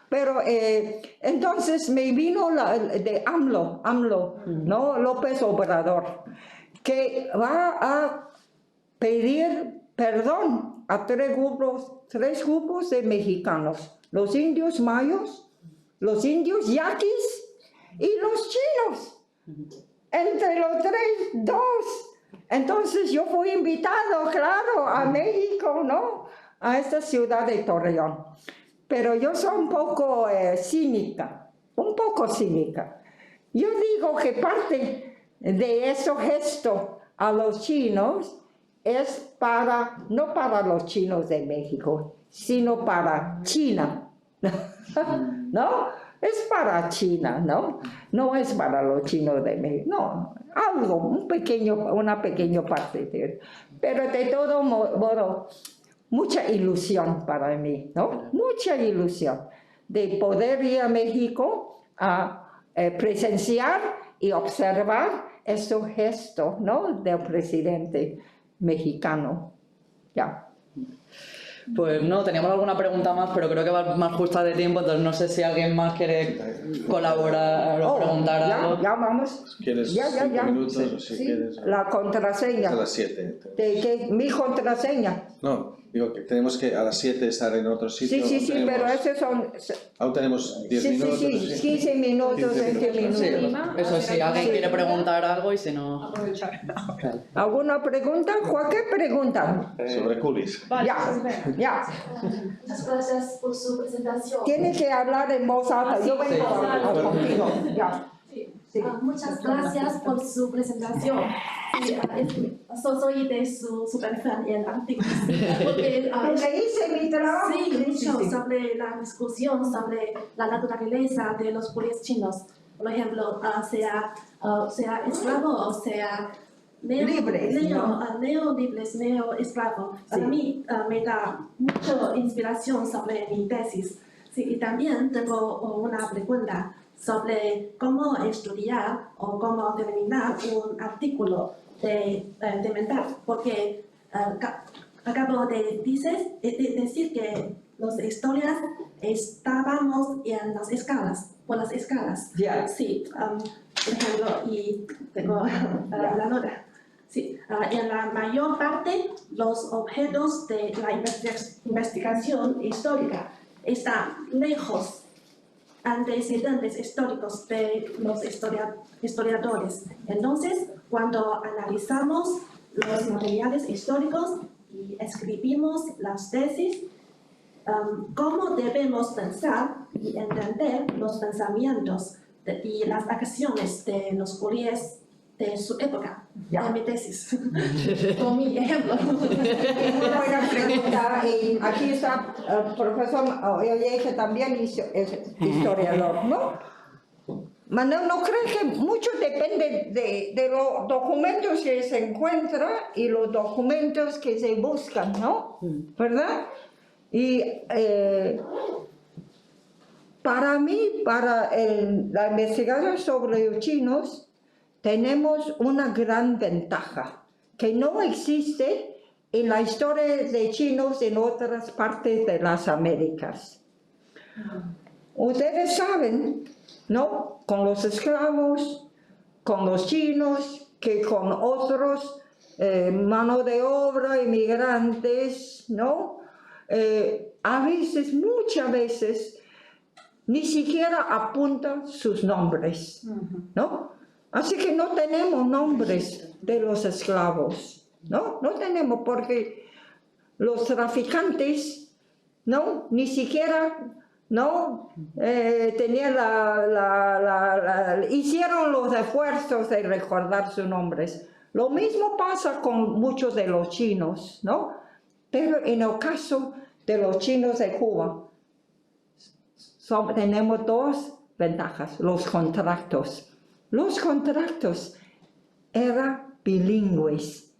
pero entonces me vino de AMLO, ¿no? López Obrador, que va a pedir perdón a 3 grupos de mexicanos, los indios mayos, los indios yaquis y los chinos. Entre los 3, 2. Entonces yo fui invitado, claro, a México, ¿no? A esta ciudad de Torreón. Pero yo soy un poco cínica. Yo digo que parte de ese gesto a los chinos es no para los chinos de México, sino para China, ¿no? Es para China, ¿no? No es para los chinos de México, no, una pequeña parte pero de todo modo, mucha ilusión para mí, ¿no? Mucha ilusión de poder ir a México a presenciar y observar ese gesto, ¿no? Del presidente mexicano. Ya. Pues no, teníamos alguna pregunta más, pero creo que va más justa de tiempo, entonces no sé si alguien más quiere colaborar o preguntar algo. Ya vamos. ¿Quieres Ya. 5 minutos o si quieres? La contraseña. A las 7. ¿De qué? ¿Mi contraseña? No, digo que tenemos que a las 7 estar en otro sitio. Sí, pero esos son... Aún tenemos 10 minutos. Sí, 15 minutos, 20 minutos. Sí, eso sí, alguien quiere preguntar algo y si no... Aprovechar. ¿Alguna pregunta? Cualquier pregunta. Sobre culis. Ya. Muchas gracias por su presentación. Tiene que hablar en voz alta. Yo vengo contigo. Ya. Sí. Muchas gracias por su presentación. Sí, soy de su super fan en artículos. Porque Le hice mi trabajo. sí, mucho sobre la discusión sobre la naturaleza de los culis chinos. Por ejemplo, sea esclavo o sea Libres, neolibres, neoesclavo. Para mí me da mucha inspiración sobre mi tesis. Sí, y también tengo una pregunta sobre cómo estudiar o cómo terminar un artículo de mental, porque acabo de decir que las historias estábamos en las escalas, por las escalas. Ya. Sí, por ejemplo, y tengo la nota. Sí, en la mayor parte los objetos de la investigación histórica están lejos antecedentes históricos de los historiadores. Entonces, cuando analizamos los materiales históricos y escribimos las tesis, ¿cómo debemos pensar y entender los pensamientos y las acciones de los curíes de su época? En mi tesis, con mi ejemplo. Una buena pregunta. Y aquí está el profesor Oye, que también es historiador, ¿no? Manuel, ¿no cree que mucho depende de los documentos que se encuentran y los documentos que se buscan, ¿no? ¿Verdad? Y para mí, para la investigación sobre los chinos, tenemos una gran ventaja que no existe en la historia de chinos en otras partes de las Américas. Ustedes saben, ¿no? Con los esclavos, con los chinos, que con otros mano de obra, inmigrantes, ¿no? A veces, muchas veces, ni siquiera apuntan sus nombres, ¿no? Así que no tenemos nombres de los esclavos. ¿no? No tenemos porque los traficantes, ¿no? Ni siquiera, ¿no? Tenían hicieron los esfuerzos de recordar sus nombres. Lo mismo pasa con muchos de los chinos, ¿no? Pero en el caso de los chinos de Cuba, tenemos dos ventajas, los contratos. Los contratos eran bilingües,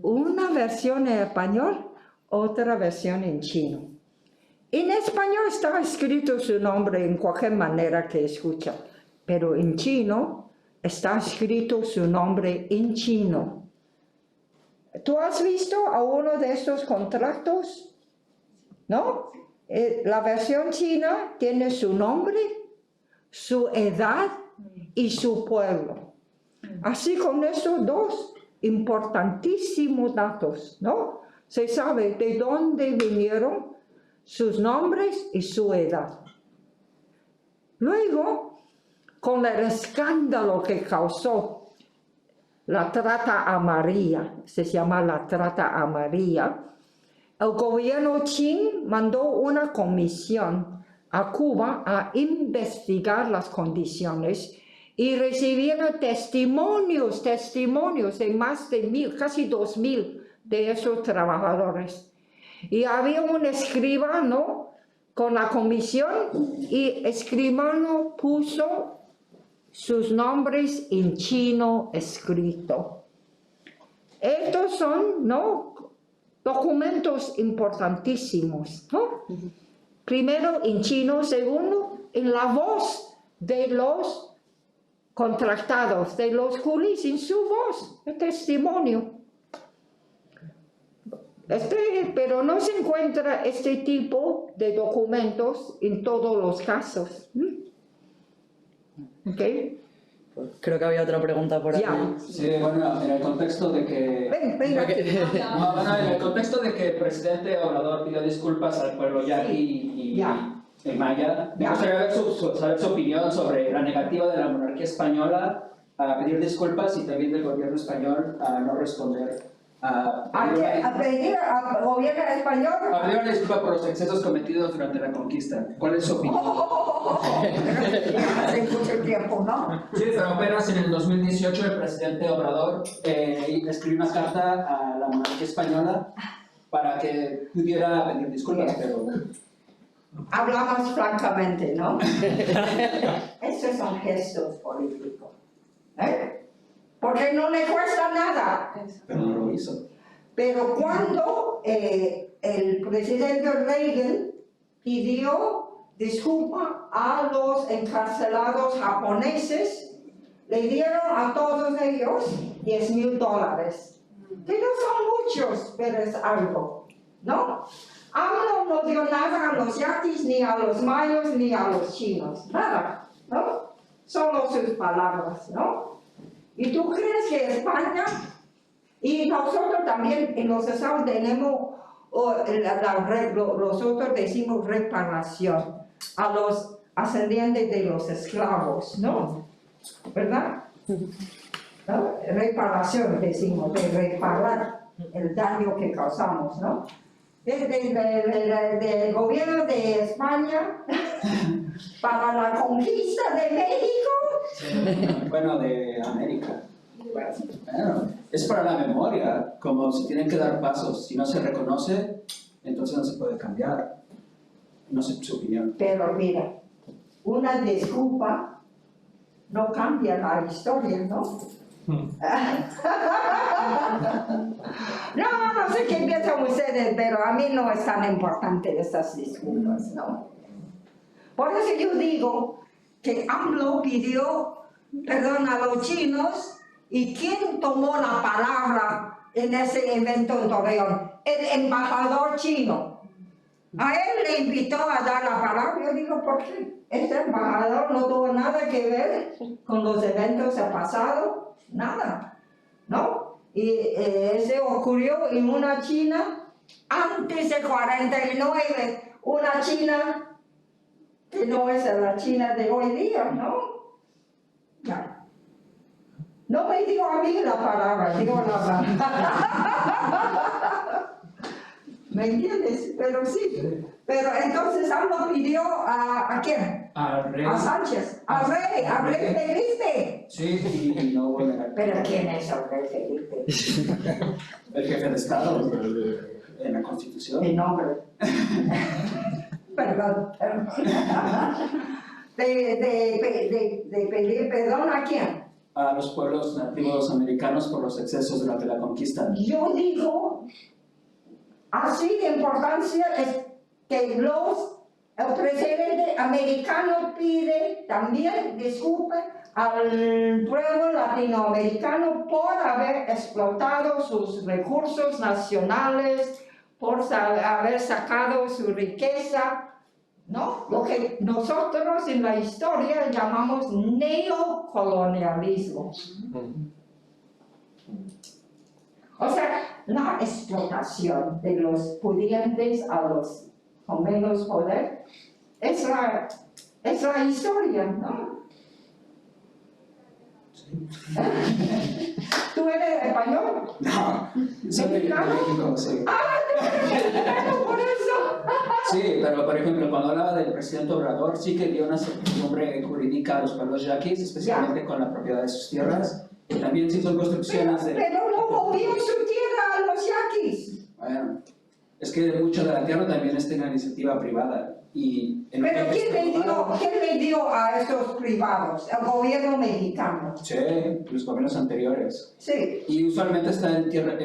una versión en español, otra versión en chino. En español está escrito su nombre en cualquier manera que escucha, pero en chino está escrito su nombre en chino. ¿Tú has visto a uno de estos contratos? ¿No? La versión china tiene su nombre, su edad y su pueblo. Así con estos dos importantísimos datos, ¿no? Se sabe de dónde vinieron sus nombres y su edad. Luego, con el escándalo que causó la trata amarilla, se llama la trata amarilla, el gobierno chino mandó una comisión a Cuba a investigar las condiciones y recibieron testimonios de más de 1,000, casi 2,000 de esos trabajadores. Y había un escribano con la comisión y escribano puso sus nombres en chino escrito. Estos son, ¿no?, documentos importantísimos, ¿no? Primero en chino, segundo en la voz de los contratados, de los coolies, en su voz, el testimonio. Pero no se encuentra este tipo de documentos en todos los casos. ¿Ok? Creo que había otra pregunta por aquí. Ya. Sí, bueno, en el contexto de que... Venga. No, bueno, en el contexto de que el presidente Obrador pidió disculpas al pueblo yaqui y Ya. maya, me Ya. gustaría saber su opinión sobre la negativa de la monarquía española a pedir disculpas y también del gobierno español a no responder ¿A pedir al gobierno español? a pedir una disculpa por los excesos cometidos durante la conquista. ¿Cuál es su opinión? Hace mucho tiempo, ¿no? Sí, pero apenas en el 2018 el presidente Obrador escribió una carta a la monarquía española para que pudiera pedir disculpas, pero... Hablamos francamente, ¿no? Estos son gestos políticos. Porque no le cuesta nada. Pero no lo hizo. Pero cuando el presidente Reagan pidió disculpa a los encarcelados japoneses, le dieron a todos ellos $10,000. Que no son muchos, pero es algo, ¿no? AMLO no dio nada a los yaquis, ni a los mayos, ni a los chinos, nada, ¿no? Solo sus palabras, ¿no? ¿Y tú crees que España, y nosotros también en los estados tenemos, nosotros decimos reparación a los ascendientes de los esclavos, ¿no? ¿Verdad? ¿No? Reparación decimos, de reparar el daño que causamos, ¿no? Del gobierno de España para la conquista de México. Bueno, de América. Bueno, es para la memoria, como se tienen que dar pasos. Si no se reconoce, entonces no se puede cambiar. No sé su opinión. Pero mira, una disculpa no cambia la historia, ¿no? No sé qué piensan ustedes, pero a mí no es tan importante estas disculpas, ¿no? Por eso yo digo que AMLO pidió perdón a los chinos, y ¿quién tomó la palabra en ese evento en Torreón? El embajador chino. A él le invitó a dar la palabra. Yo digo, ¿por qué? Este embajador no tuvo nada que ver con los eventos del pasado, nada, ¿no? Y ese ocurrió en una China antes de 49, una China que no es la China de hoy día, ¿no? Ya. No me dio a mí la palabra, digo la palabra. ¿Me entiendes? Pero sí. Pero entonces AMLO pidió ¿a quién? Al rey. A Sánchez. Al rey Felipe. Sí, y no hubo negar. ¿Pero quién es el rey Felipe? El jefe de Estado en la Constitución. El nombre. Perdón. De pedir perdón ¿a quién? A los pueblos nativos americanos por los excesos durante la conquista. Yo digo, así de importancia es que el presidente americano pide también disculpe al pueblo latinoamericano por haber explotado sus recursos nacionales, por haber sacado su riqueza, ¿no? Lo que nosotros en la historia llamamos neocolonialismo. O sea, la explotación de los pudientes a los con menos poder es la historia, ¿no? ¿Tú eres español? No, soy de ¿Mexicano? México, sí. Mexicano, por eso. Sí, pero por ejemplo, cuando hablaba del presidente Obrador, sí que dio una certidumbre jurídica a los pueblos yaquis, especialmente con la propiedad de sus tierras. También sí son construcciones de... Pero no volvió su tierra a los yaquis. Bueno, es que mucho de la tierra también está en la iniciativa privada. Y en Pero lo que ¿quién le dio a estos privados? El gobierno mexicano. Sí, los gobiernos anteriores. Sí. Y usualmente está en tierra,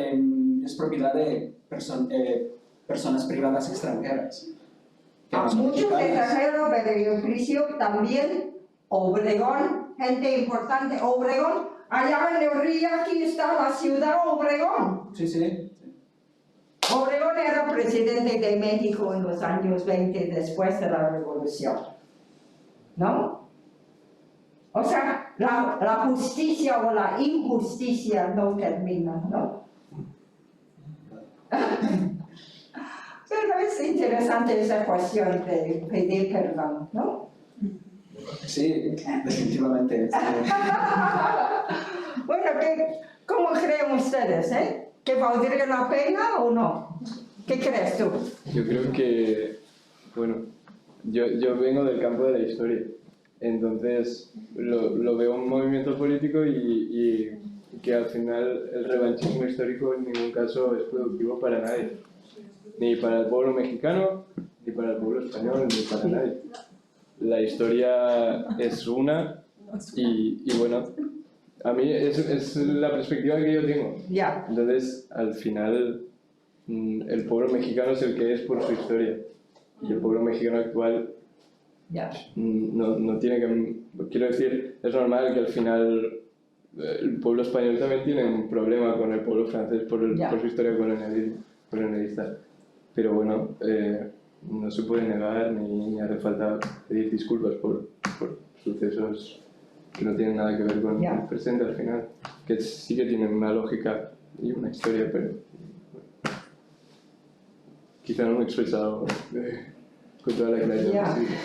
es propiedad de personas privadas extranjeras. Que no son Muchos mexicanas. extranjeros, pero en juicio también Obregón, gente importante, Obregón, allá en el río aquí está la ciudad Obregón. Sí, sí. Obregón era presidente de México en los años 20 después de la revolución, ¿no? O sea, la justicia o la injusticia no termina, ¿no? Pero es interesante esa cuestión de pedir perdón, ¿no? Sí, definitivamente. Bueno, ¿cómo creen ustedes, ¿Que valdría la pena o no? ¿Qué crees tú? Yo creo que, bueno, yo vengo del campo de la historia, entonces lo veo un movimiento político y que al final el revanchismo histórico en ningún caso es productivo para nadie, ni para el pueblo mexicano, ni para el pueblo español, ni para nadie. La historia es una y bueno, a mí es la perspectiva que yo tengo. Ya. Entonces, al final, el pueblo mexicano es el que es por su historia. Y el pueblo mexicano actual Ya. no tiene que... Quiero decir, es normal que al final el pueblo español también tiene un problema con el pueblo francés por su historia colonialista. Pero bueno, no se puede negar ni hace falta pedir disculpas por sucesos que no tienen nada que ver con el presente al final, que sí que tienen una lógica y una historia, pero quizá no me he expresado con toda la claridad posible.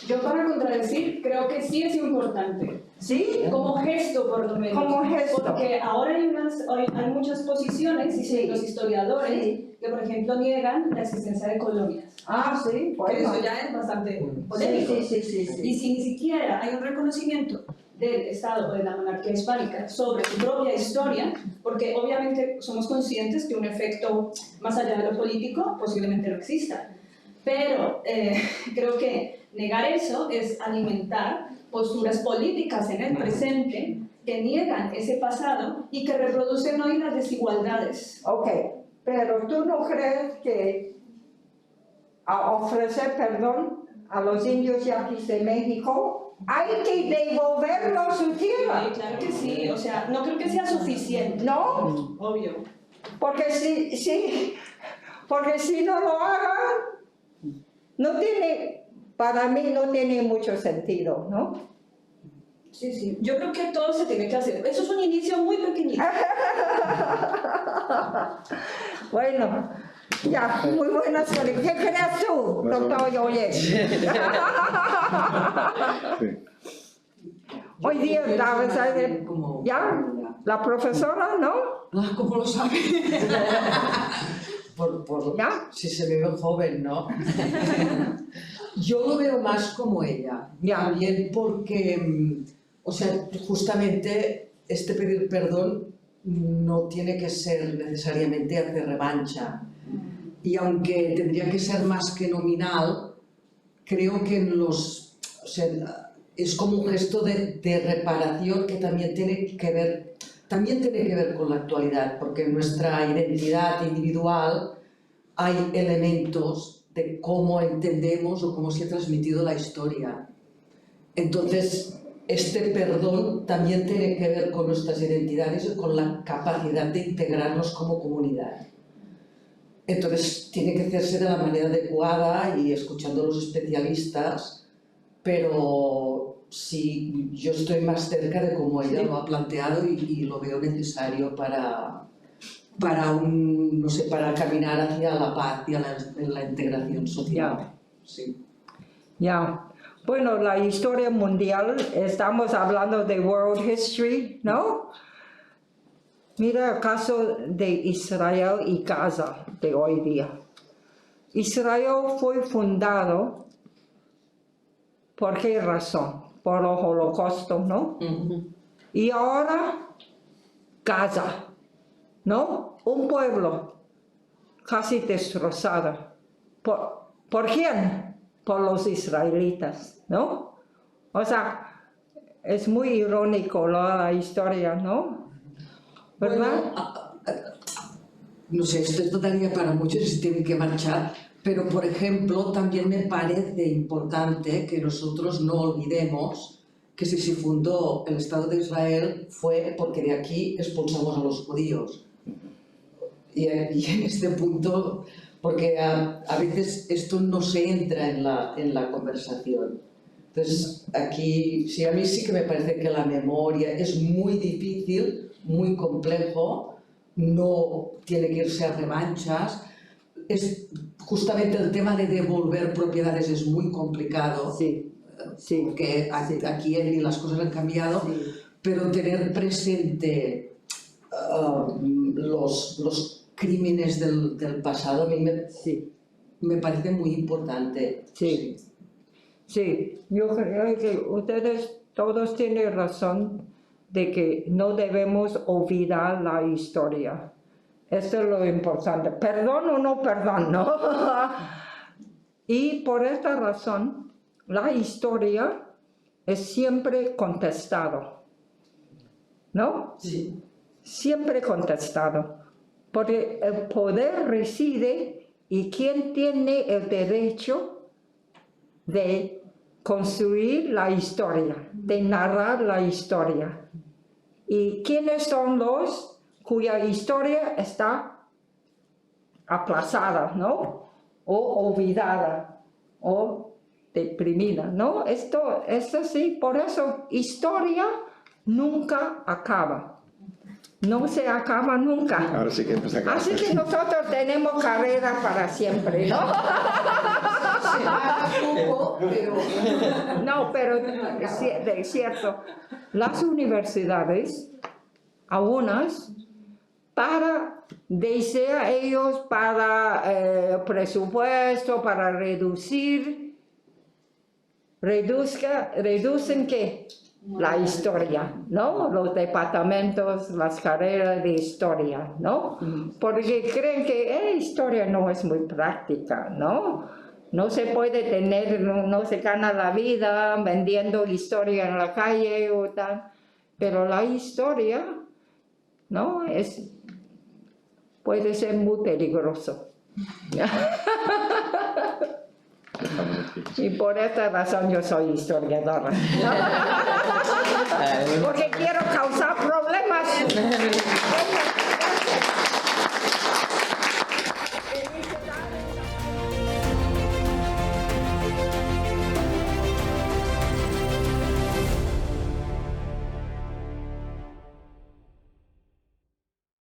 Yo para contradecir, creo que sí es importante. ¿Sí? Como gesto, por lo menos. Como gesto. Porque ahora hay muchas posiciones, y los historiadores, que por ejemplo niegan la existencia de colonias. Ah, sí, Que bueno. eso ya es bastante polémico. Sí. Y si ni siquiera hay un reconocimiento del Estado o de la monarquía hispánica sobre su propia historia, porque obviamente somos conscientes que un efecto más allá de lo político posiblemente no exista. Pero creo que negar eso es alimentar posturas políticas en el presente que niegan ese pasado y que reproducen hoy las desigualdades. Ok, pero ¿tú no crees que a ofrecer perdón a los indios yaquis de México hay que devolverlo su tierra? Sí, claro que sí, o sea, no creo que sea suficiente. ¿No? Obvio. Porque si no lo hagan, para mí no tiene mucho sentido, ¿no? Sí, yo creo que todo se tiene que hacer. Eso es un inicio muy pequeñito. Bueno, ya, muy buenas. ¿Qué crees tú, doctor Yoye? Hoy día, Yo ¿sabes? más bien como ¿Ya? ella. La profesora, ¿no? Ah, ¿cómo lo sabe? por ¿Ya? si se me ve joven, ¿no? Yo lo veo más como ella. Ya. También porque, o sea, justamente este pedir perdón no tiene que ser necesariamente hacer revancha. Y aunque tendría que ser más que nominal, creo que o sea, es como un gesto de reparación que también tiene que ver con la actualidad, porque en nuestra identidad individual hay elementos de cómo entendemos o cómo se ha transmitido la historia. Entonces, este perdón también tiene que ver con nuestras identidades y con la capacidad de integrarnos como comunidad. Entonces, tiene que hacerse de la manera adecuada y escuchando a los especialistas, pero sí, yo estoy más cerca de cómo ella lo ha planteado y lo veo necesario para no sé, para caminar hacia la paz y a la integración social. Ya. Sí. Ya. Bueno, la historia mundial, estamos hablando de world history, ¿no? Mira el caso de Israel y Gaza de hoy día. Israel fue fundado, ¿por qué razón? Por el Holocausto, ¿no? Y ahora, Gaza, ¿no? Un pueblo casi destrozado. ¿Por quién? Por los israelitas, ¿no? O sea, es muy irónico la historia, ¿no? ¿Verdad? Bueno, no sé, esto daría para muchos y se tienen que marchar, pero por ejemplo, también me parece importante que nosotros no olvidemos que si se fundó el Estado de Israel fue porque de aquí expulsamos a los judíos. Y en este punto, porque a veces esto no se entra en la conversación. Entonces, aquí, sí, a mí sí que me parece que la memoria es muy difícil, muy complejo, no tiene que irse a revanchas. Es justamente el tema de devolver propiedades es muy complicado, Sí, sí. porque aquí las cosas han cambiado, Sí. pero tener presente los crímenes del pasado a mí me parece muy importante. Sí. Sí, yo creo que ustedes todos tienen razón de que no debemos olvidar la historia. Esto es lo importante. Perdón o no perdón, ¿no? Y por esta razón, la historia es siempre contestado, ¿no? Sí. Siempre contestado. Porque el poder reside y quién tiene el derecho de construir la historia, de narrar la historia. ¿Y quiénes son los cuya historia está aplazada, ¿no? O olvidada, o deprimida, ¿no? Esto sí, por eso historia nunca acaba. No se acaba nunca. Ahora sí que no se acaba. Así que nosotros tenemos carrera para siempre, ¿no? No, pero es cierto. Las universidades, algunas, desea ellos para presupuesto, para reducen ¿qué? La historia, ¿no? Los departamentos, las carreras de historia, ¿no? Porque creen que historia no es muy práctica, ¿no? No se puede tener, no se gana la vida vendiendo historia en la calle o tal, pero la historia, ¿no? Puede ser muy peligroso. Y por esta razón yo soy historiadora. Porque quiero causar problemas.